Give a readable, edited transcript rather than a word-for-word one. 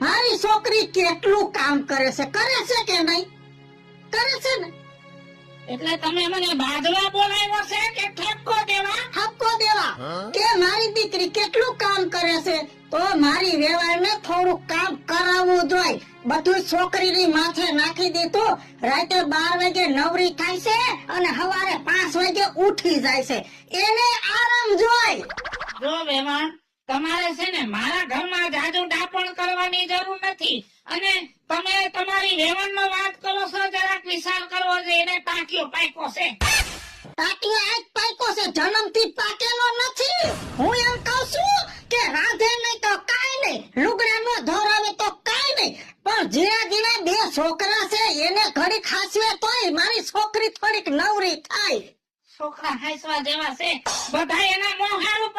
મારી છોકરી કેટલું કામ કરે છે કે નહીં? કરે છે ને. એટલે તમે મને બાજવા બોલાવ્યો છે કે ઠપકો દેવા? ઠપકો દેવા કે મારી દીકરી કેટલું કામ કરે છે તો મારી વેવાઈને થોડું કામ કરાવવું જોઈએ. બધું છોકરીની માથે નાખી દે તો રાતે 12 વાગે નવરી થાય છે અને સવારે 5 વાગે ઉઠી જાય છે. એને આરામ જોઈએ. જો વેવાણ, તમારે છે ને મારા ઘરમાં જાજુ ડાપણ કરવાની જરૂર નથી અને તમે તમારી વેવાણનો વાત કરો છો, જરાક વિચાર કરવો જોઈએ. એને ટાંકીઓ પાક્યો છે. ટાંકીઓ આજ પાક્યો છે, જન્મથી પાકેલો નથી. હું એમ કહું છું કે રાધે નહીં તો કાઈ નહીં, લુગડા નો ધોરાવે તો કાઈ નહીં, પણ જીણા જીણા 2 છોકરા છે એને ઘડી ખાસવે તોય મારી છોકરી થોડીક નવરી થાય. છોકરા હાંસવા જેવા છે, બધા એના મોં હારું